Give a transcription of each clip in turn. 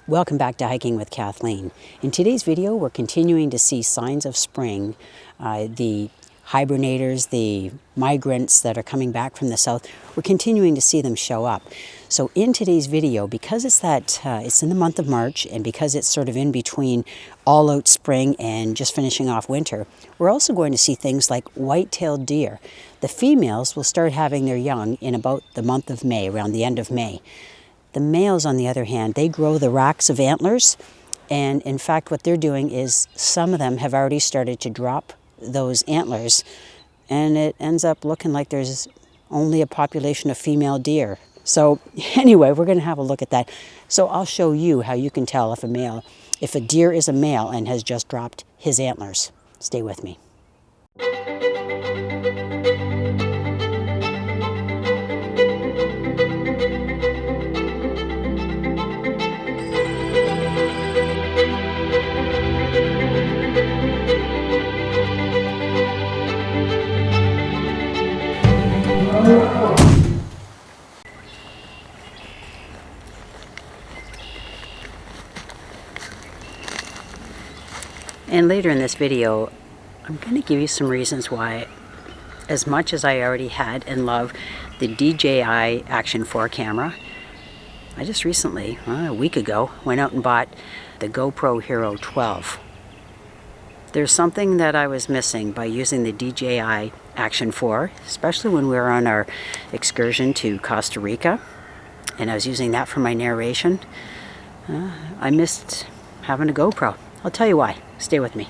Welcome back to Hiking with Kathleen. In today's video, we're continuing to see signs of spring. The hibernators, the migrants that are coming back from the south, we're continuing to see them show up. So in today's video, because it's in the month of March, and because it's sort of in between all out spring and just finishing off winter, we're also going to see things like white-tailed deer. The females will start having their young in about the month of May, around the end of May. The males, on the other hand, they grow the racks of antlers, and in fact what they're doing is some of them have already started to drop those antlers, and it ends up looking like there's only a population of female deer. So anyway, we're going to have a look at that. So I'll show you how you can tell if a deer is a male and has just dropped his antlers. Stay with me. And later in this video, I'm going to give you some reasons why, as much as I already had and love the DJI Action 4 camera, I just recently, a week ago, went out and bought the GoPro Hero 12. There's something that I was missing by using the DJI Action 4, especially when we were on our excursion to Costa Rica, and I was using that for my narration. I missed having a GoPro. I'll tell you why. Stay with me.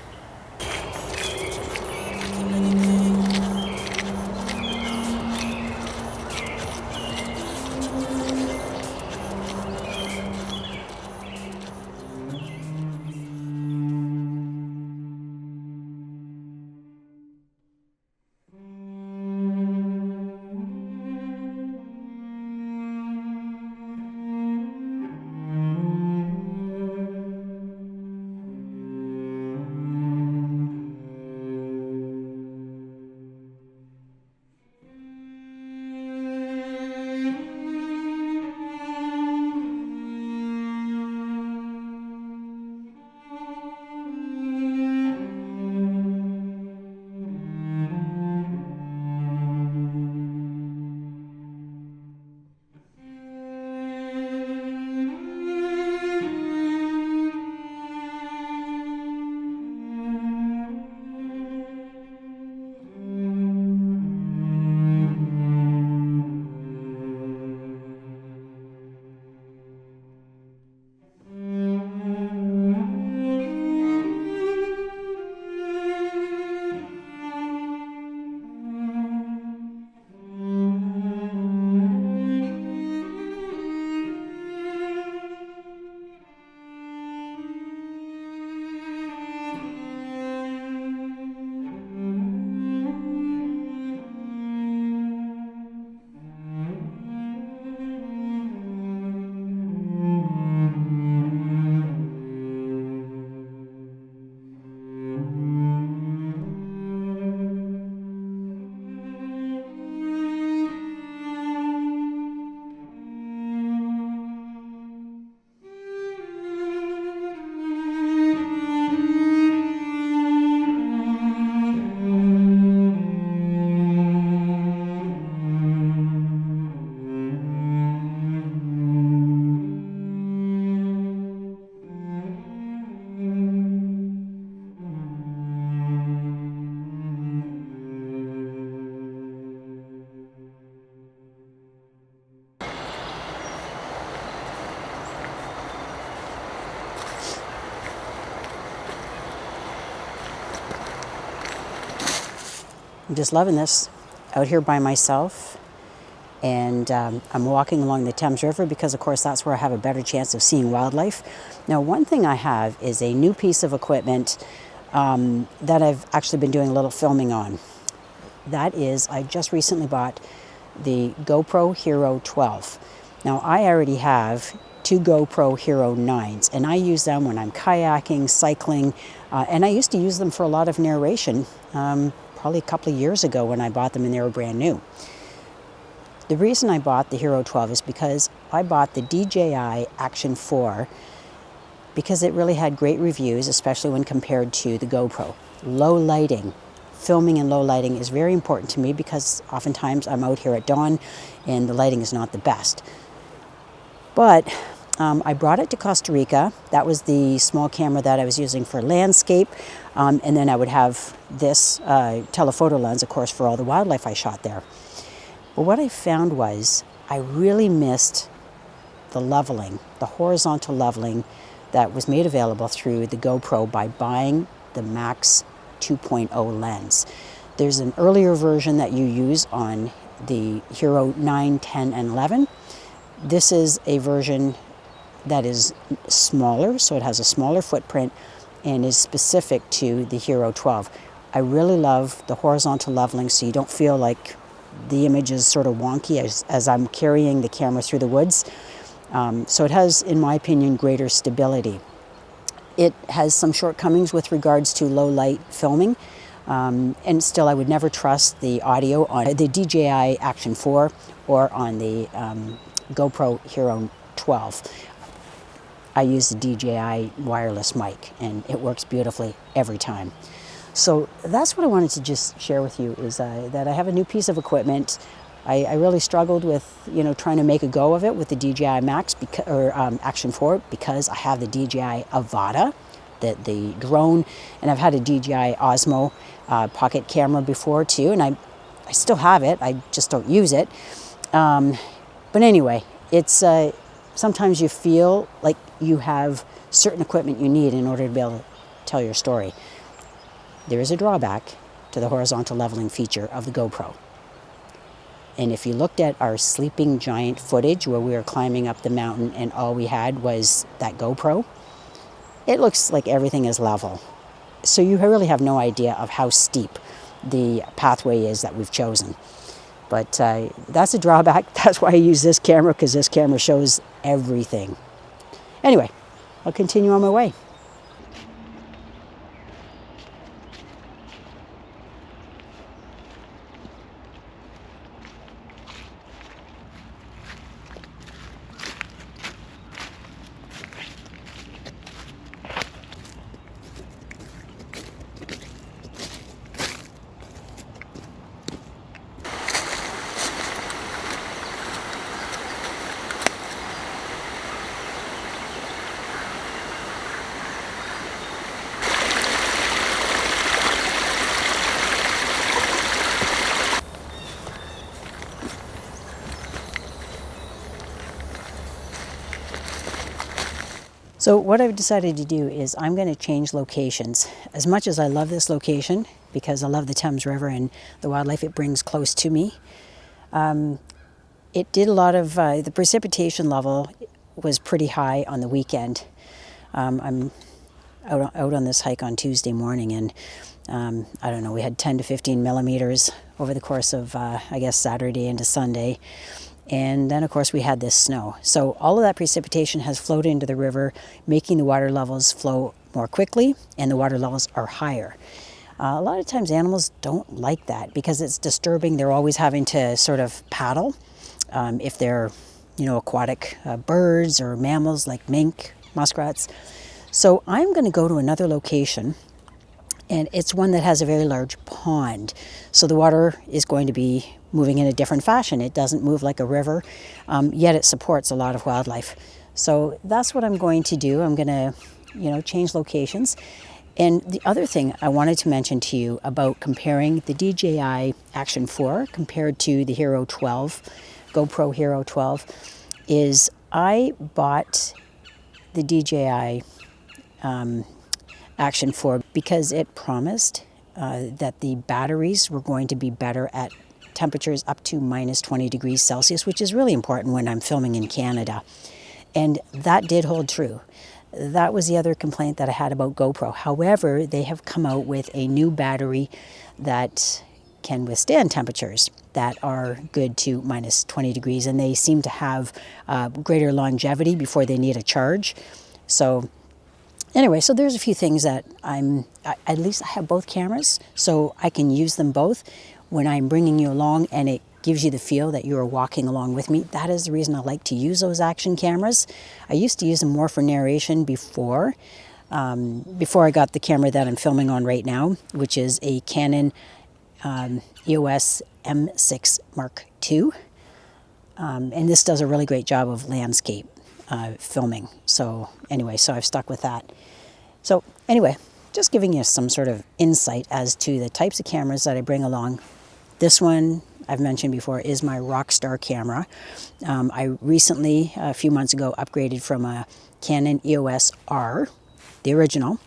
I'm just loving this out here by myself, and I'm walking along the Thames River because of course that's where I have a better chance of seeing wildlife. Now one thing I have is a new piece of equipment that I've actually been doing a little filming on. That is, I just recently bought the GoPro Hero 12. Now I already have two GoPro Hero 9s, and I use them when I'm kayaking, cycling, and I used to use them for a lot of narration probably a couple of years ago when I bought them and they were brand new. The reason I bought the Hero 12 is because I bought the DJI Action 4 because it really had great reviews, especially when compared to the GoPro. Low lighting. Filming in low lighting is very important to me because oftentimes I'm out here at dawn and the lighting is not the best. But I brought it to Costa Rica. That was the small camera that I was using for landscape. And then I would have this telephoto lens, of course, for all the wildlife I shot there. But what I found was I really missed the leveling, the horizontal leveling that was made available through the GoPro by buying the Max 2.0 lens. There's an earlier version that you use on the Hero 9, 10, and 11. This is a version that is smaller, so it has a smaller footprint and is specific to the Hero 12. I really love the horizontal leveling so you don't feel like the image is sort of wonky as I'm carrying the camera through the woods. So it has, in my opinion, greater stability. It has some shortcomings with regards to low light filming, and still I would never trust the audio on the DJI Action 4 or on the GoPro Hero 12. I use the DJI wireless mic and it works beautifully every time. So that's what I wanted to just share with you is that I have a new piece of equipment. I really struggled with, trying to make a go of it with the DJI Max Action 4 because I have the DJI Avata, the drone, and I've had a DJI Osmo pocket camera before too, and I still have it. I just don't use it. But anyway, it's sometimes you feel like you have certain equipment you need in order to be able to tell your story. There is a drawback to the horizontal leveling feature of the GoPro. And if you looked at our sleeping giant footage where we were climbing up the mountain and all we had was that GoPro, it looks like everything is level. So you really have no idea of how steep the pathway is that we've chosen. But that's a drawback. That's why I use this camera, because this camera shows everything. Anyway, I'll continue on my way. So what I've decided to do is I'm going to change locations. As much as I love this location, because I love the Thames River and the wildlife it brings close to me, it did a lot of, the precipitation level was pretty high on the weekend. I'm out on this hike on Tuesday morning and I don't know, we had 10 to 15 millimeters over the course of, I guess, Saturday into Sunday. And then, of course, we had this snow. So all of that precipitation has flowed into the river, making the water levels flow more quickly, and the water levels are higher. A lot of times animals don't like that because it's disturbing. They're always having to sort of paddle if they're, aquatic birds or mammals like mink, muskrats. So I'm going to go to another location, and it's one that has a very large pond. So the water is going to be moving in a different fashion. It doesn't move like a river, yet it supports a lot of wildlife. So that's what I'm going to do. I'm going to, change locations. And the other thing I wanted to mention to you about comparing the DJI Action 4 compared to the Hero 12, GoPro Hero 12, is I bought the DJI Action 4 because it promised that the batteries were going to be better at temperatures up to minus 20 degrees Celsius, which is really important when I'm filming in Canada. And that did hold true. That was the other complaint that I had about GoPro. However, they have come out with a new battery that can withstand temperatures that are good to minus 20 degrees, and they seem to have greater longevity before they need a charge. So anyway, so there's a few things that at least I have both cameras, so I can use them both when I'm bringing you along, and it gives you the feel that you are walking along with me. That is the reason I like to use those action cameras. I used to use them more for narration before I got the camera that I'm filming on right now, which is a Canon EOS M6 Mark II. And this does a really great job of landscape filming. So anyway, so I've stuck with that. So anyway, just giving you some sort of insight as to the types of cameras that I bring along. This one, I've mentioned before, is my Rockstar camera. I recently, a few months ago, upgraded from a Canon EOS R, the original,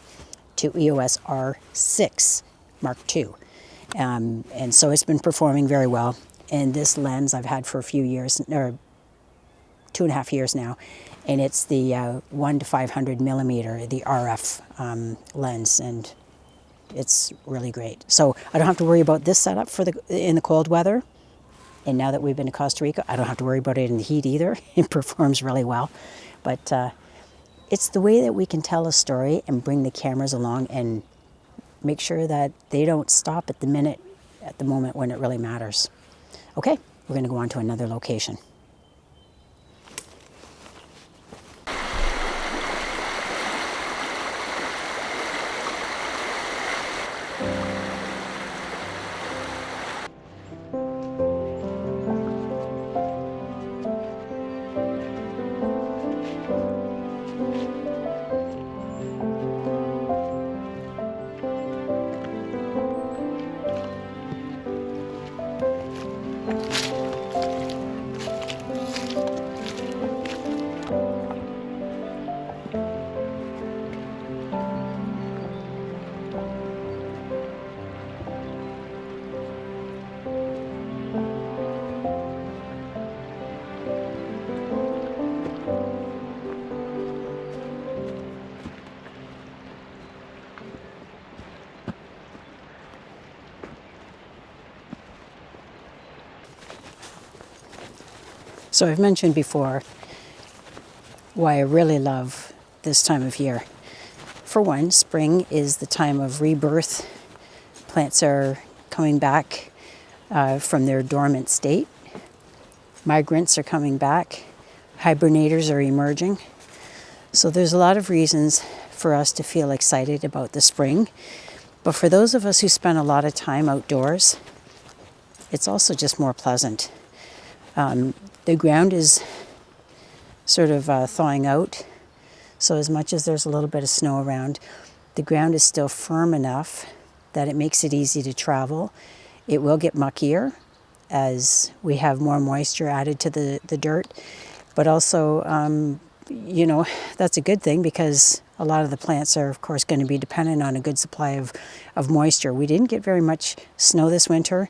to EOS R6 Mark II. And so it's been performing very well. And this lens I've had for a few years, or 2.5 years now, and it's the 1 to 500 millimeter, the RF lens, and it's really great. So I don't have to worry about this setup in the cold weather. And now that we've been to Costa Rica, I don't have to worry about it in the heat either. It performs really well. But it's the way that we can tell a story and bring the cameras along and make sure that they don't stop at the moment when it really matters. Okay, we're going to go on to another location. So I've mentioned before why I really love this time of year. For one, spring is the time of rebirth. Plants are coming back from their dormant state. Migrants are coming back. Hibernators are emerging. So there's a lot of reasons for us to feel excited about the spring. But for those of us who spend a lot of time outdoors, it's also just more pleasant. The ground is sort of thawing out. So as much as there's a little bit of snow around, the ground is still firm enough that it makes it easy to travel. It will get muckier as we have more moisture added to the dirt. But also, that's a good thing because a lot of the plants are, of course, going to be dependent on a good supply of moisture. We didn't get very much snow this winter.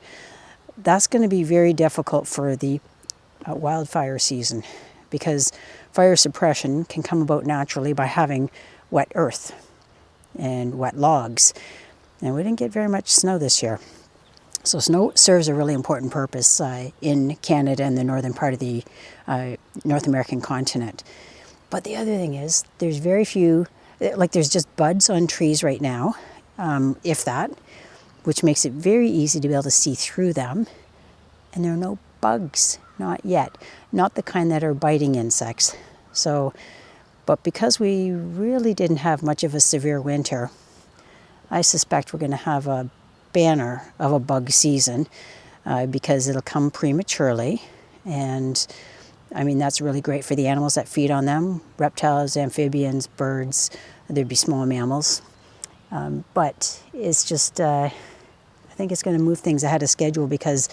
That's going to be very difficult for the wildfire season because fire suppression can come about naturally by having wet earth and wet logs. And we didn't get very much snow this year. So snow serves a really important purpose in Canada and the northern part of the North American continent. But the other thing is there's very few, there's just buds on trees right now, if that, which makes it very easy to be able to see through them. And there are no bugs, not yet. Not the kind that are biting insects. But because we really didn't have much of a severe winter, I suspect we're going to have a banner of a bug season because it'll come prematurely. And I mean, that's really great for the animals that feed on them, reptiles, amphibians, birds, there'd be small mammals. But it's just, I think it's going to move things ahead of schedule because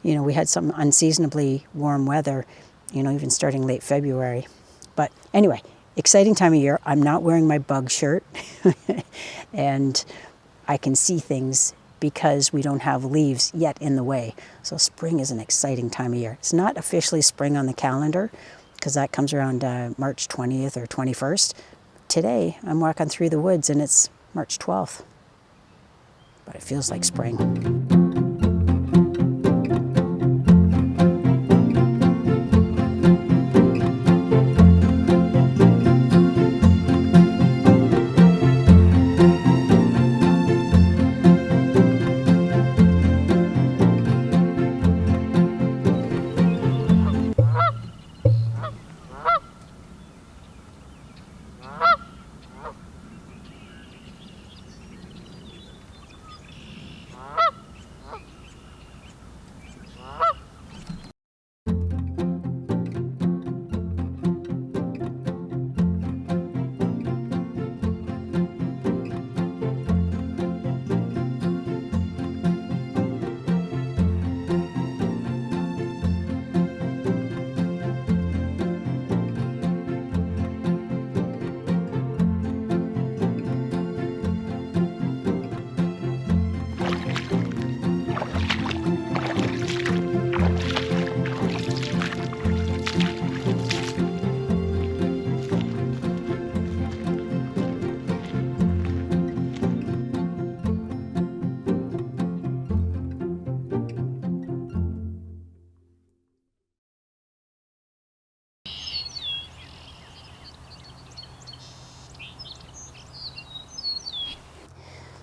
we had some unseasonably warm weather, even starting late February. But anyway, exciting time of year. I'm not wearing my bug shirt and I can see things because we don't have leaves yet in the way. So spring is an exciting time of year. It's not officially spring on the calendar because that comes around March 20th or 21st. Today, I'm walking through the woods and it's March 12th. But it feels like spring.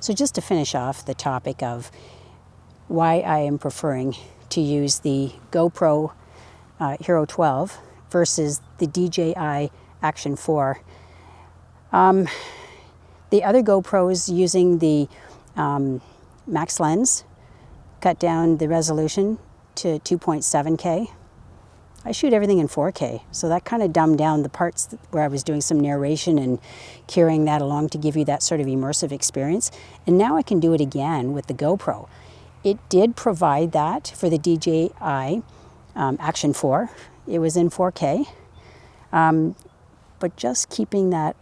So just to finish off the topic of why I am preferring to use the GoPro Hero 12 versus the DJI Action 4. The other GoPros using the max lens cut down the resolution to 2.7K. I shoot everything in 4K, so that kind of dumbed down the parts where I was doing some narration and carrying that along to give you that sort of immersive experience. And now I can do it again with the GoPro. It did provide that for the DJI Action 4. It was in 4K, but just keeping that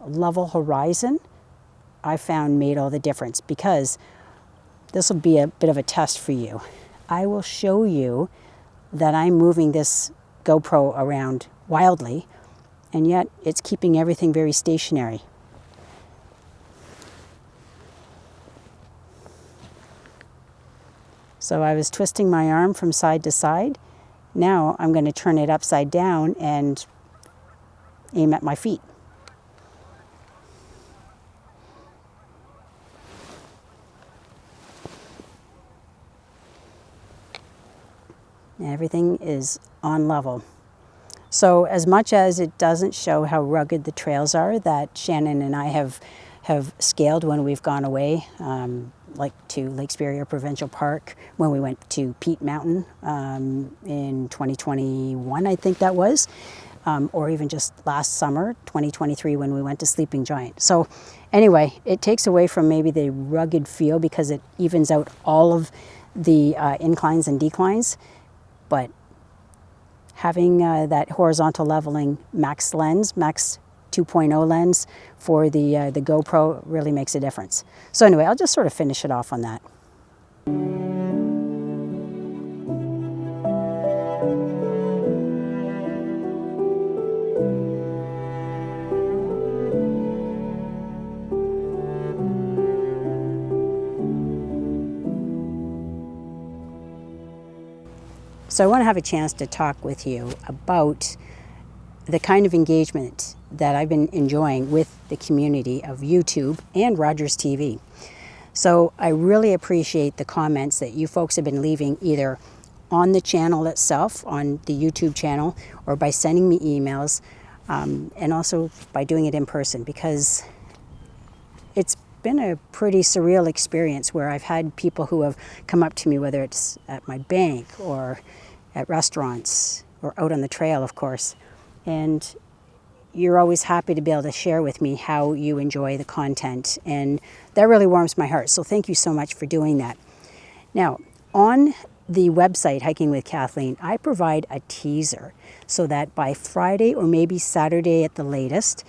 level horizon, I found made all the difference, because this will be a bit of a test for you. I will show you that I'm moving this GoPro around wildly, and yet it's keeping everything very stationary. So I was twisting my arm from side to side. Now I'm going to turn it upside down and aim at my feet. Everything is on level. So as much as it doesn't show how rugged the trails are that Shannon and I have scaled when we've gone away, like to Lake Superior Provincial Park, when we went to Peat Mountain in 2021, I think that was, or even just last summer, 2023, when we went to Sleeping Giant. So anyway, it takes away from maybe the rugged feel because it evens out all of the inclines and declines. But having that horizontal leveling max lens, max 2.0 lens for the GoPro really makes a difference. So anyway, I'll just sort of finish it off on that. So I want to have a chance to talk with you about the kind of engagement that I've been enjoying with the community of YouTube and Rogers TV. So I really appreciate the comments that you folks have been leaving either on the channel itself, on the YouTube channel, or by sending me emails, and also by doing it in person, because it's been a pretty surreal experience where I've had people who have come up to me, whether it's at my bank or at restaurants or out on the trail, of course, and you're always happy to be able to share with me how you enjoy the content, and that really warms my heart. So thank you so much for doing that. Now, on the website, Hiking with Kathleen, I provide a teaser so that by Friday or maybe Saturday at the latest,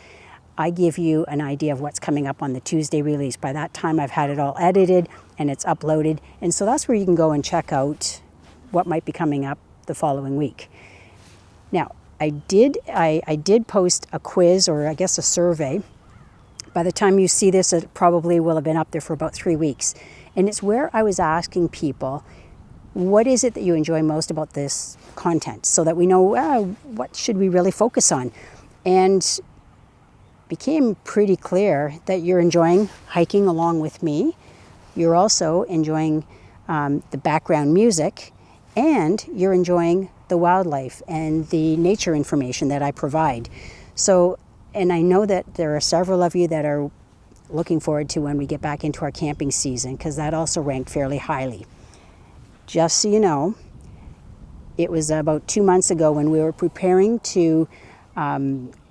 I give you an idea of what's coming up on the Tuesday release. By that time, I've had it all edited and it's uploaded. And so that's where you can go and check out what might be coming up the following week. Now, I did post a quiz, or I guess a survey. By the time you see this, it probably will have been up there for about 3 weeks. And it's where I was asking people, what is it that you enjoy most about this content, so that we know what should we really focus on. And became pretty clear that you're enjoying hiking along with me. You're also enjoying the background music, and you're enjoying the wildlife and the nature information that I provide. So, and I know that there are several of you that are looking forward to when we get back into our camping season, because that also ranked fairly highly. Just so you know, it was about 2 months ago when we were preparing to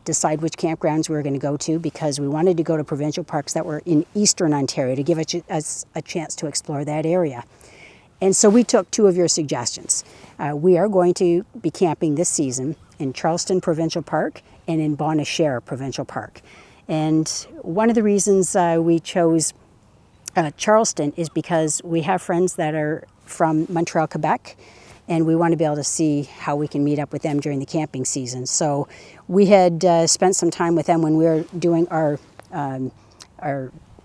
decide which campgrounds we were going to go to, because we wanted to go to provincial parks that were in Eastern Ontario to give us a chance to explore that area. And so we took 2 of your suggestions. We are going to be camping this season in Charleston Provincial Park and in Bonnechere Provincial Park. And one of the reasons we chose Charleston is because we have friends that are from Montreal, Quebec, and we want to be able to see how we can meet up with them during the camping season. So we had spent some time with them when we were doing our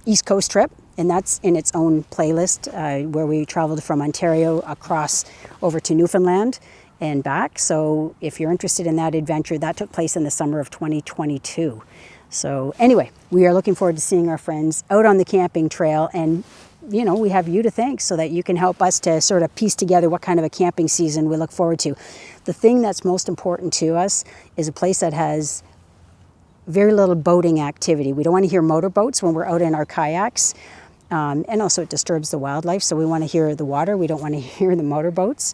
East Coast trip, and that's in its own playlist, where we traveled from Ontario across over to Newfoundland and back. So if you're interested in that adventure, that took place in the summer of 2022. So anyway, we are looking forward to seeing our friends out on the camping trail, and you know, we have you to thank so that you can help us to sort of piece together what kind of a camping season we look forward to. The thing that's most important to us is a place that has very little boating activity. We don't want to hear motorboats when we're out in our kayaks. And also it disturbs the wildlife, so we want to hear the water. We don't want to hear the motorboats.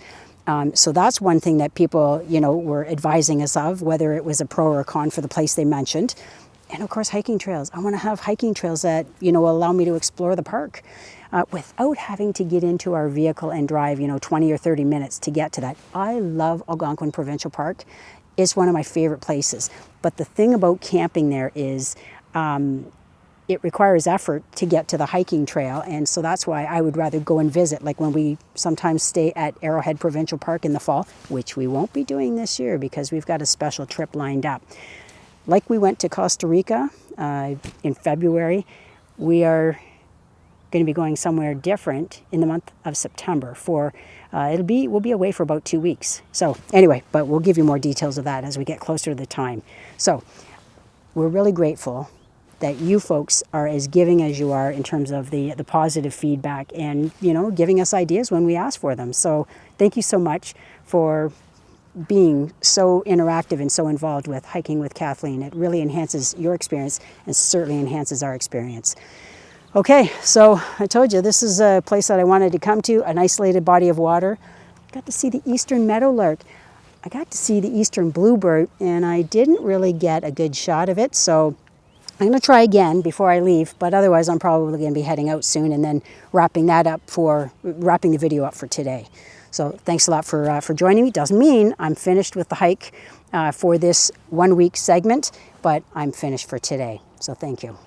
So that's one thing that people, you know, were advising us of, whether it was a pro or a con for the place they mentioned. And of course, hiking trails. I want to have hiking trails that, you know, will allow me to explore the park without having to get into our vehicle and drive, you know, 20 or 30 minutes to get to that. I love Algonquin Provincial Park. It's one of my favorite places. But the thing about camping there is it requires effort to get to the hiking trail, and so that's why I would rather go and visit, like when we sometimes stay at Arrowhead Provincial Park in the fall, which we won't be doing this year because we've got a special trip lined up. Like we went to Costa Rica in February, we are going to be going somewhere different in the month of September for we'll be away for about 2 weeks. So anyway, but we'll give you more details of that as we get closer to the time. So we're really grateful that you folks are as giving as you are in terms of the positive feedback and, you know, giving us ideas when we ask for them. So thank you so much for being so interactive and so involved with Hiking with Kathleen. It really enhances your experience and certainly enhances our experience. Okay, so I told you this is a place that I wanted to come to, an isolated body of water. Got to see the Eastern Meadowlark. I got to see the Eastern Bluebird, and I didn't really get a good shot of it, so I'm going to try again before I leave, but otherwise I'm probably going to be heading out soon and then wrapping the video up for today. So thanks a lot for joining me. Doesn't mean I'm finished with the hike for this 1 week segment, but I'm finished for today. So thank you.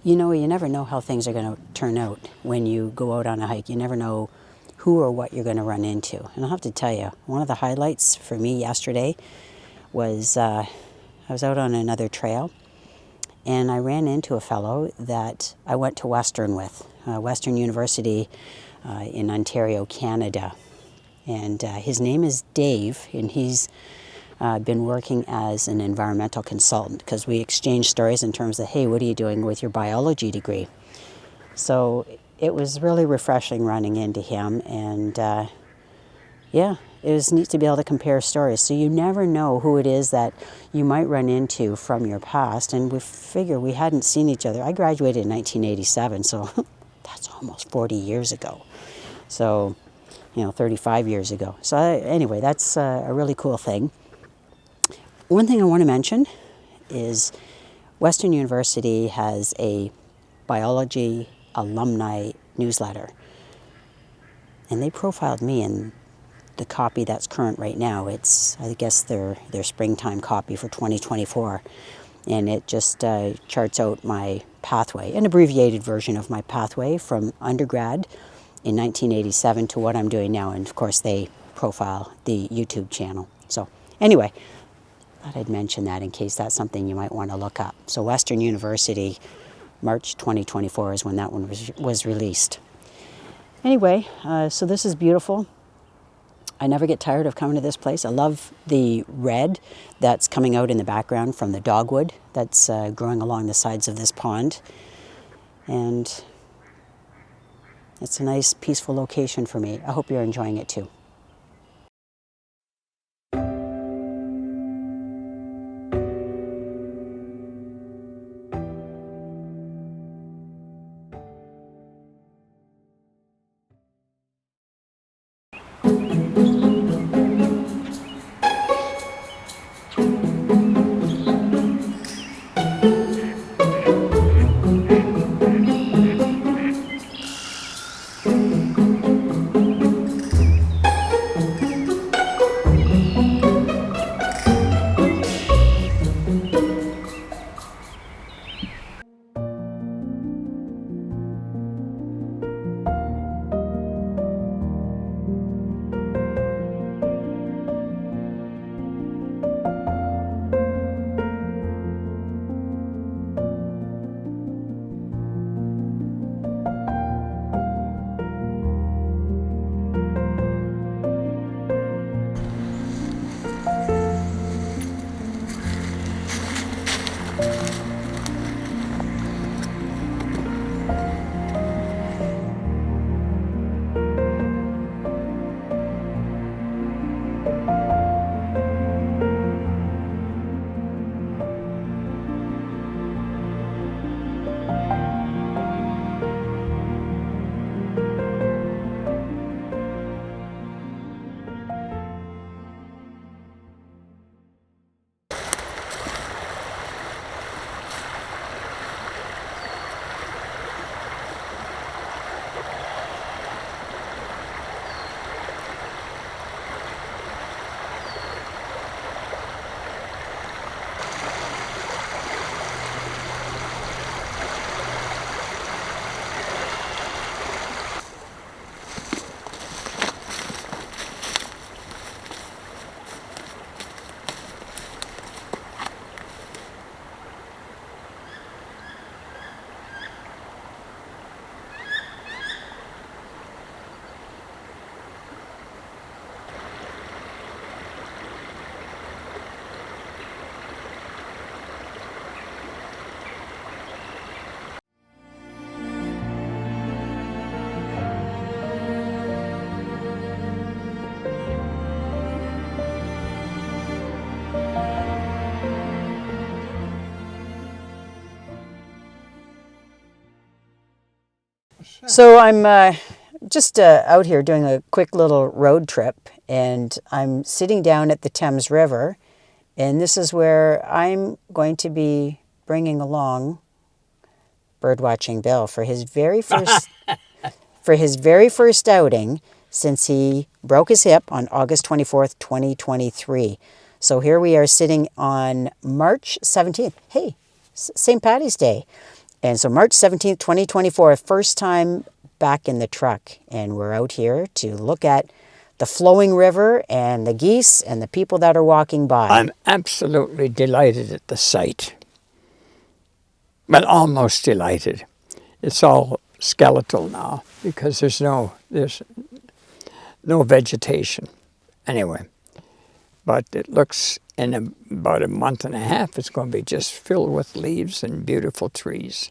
You know, you never know how things are going to turn out when you go out on a hike. You never know who or what you're going to run into. And I'll have to tell you, one of the highlights for me yesterday was I was out on another trail and I ran into a fellow that I went to Western with, Western University in Ontario, Canada. And his name is Dave, and he's been working as an environmental consultant because we exchange stories in terms of, hey, what are you doing with your biology degree? So it was really refreshing running into him, and yeah, it was neat to be able to compare stories. So you never know who it is that you might run into from your past, and we figure we hadn't seen each other. I graduated in 1987, so that's almost 40 years ago. So, you know, 35 years ago. So anyway, that's a really cool thing. one thing I want to mention is Western University has a biology alumni newsletter, and they profiled me in the copy that's current right now. It's, I guess, their springtime copy for 2024, and it just charts out my pathway, an abbreviated version of my pathway from undergrad in 1987 to what I'm doing now, and of course they profile the YouTube channel. So anyway, thought I'd mention that in case that's something you might want to look up. So Western University, March 2024 is when that one was released. Anyway, so this is beautiful. I never get tired of coming to this place. I love the red that's coming out in the background from the dogwood that's growing along the sides of this pond. And it's a nice, peaceful location for me. I hope you're enjoying it too. So I'm just out here doing a quick little road trip, and I'm sitting down at the Thames River, and this is where I'm going to be bringing along birdwatching Bill for his very first outing since he broke his hip on August 24th, 2023. So here we are sitting on March 17th. Hey, St. Paddy's Day. And so March 17th, 2024, first time back in the truck. And we're out here to look at the flowing river and the geese and the people that are walking by. I'm absolutely delighted at the sight. Well, almost delighted. It's all skeletal now because there's no vegetation. Anyway, but it looks in about a month and a half, it's going to be just filled with leaves and beautiful trees.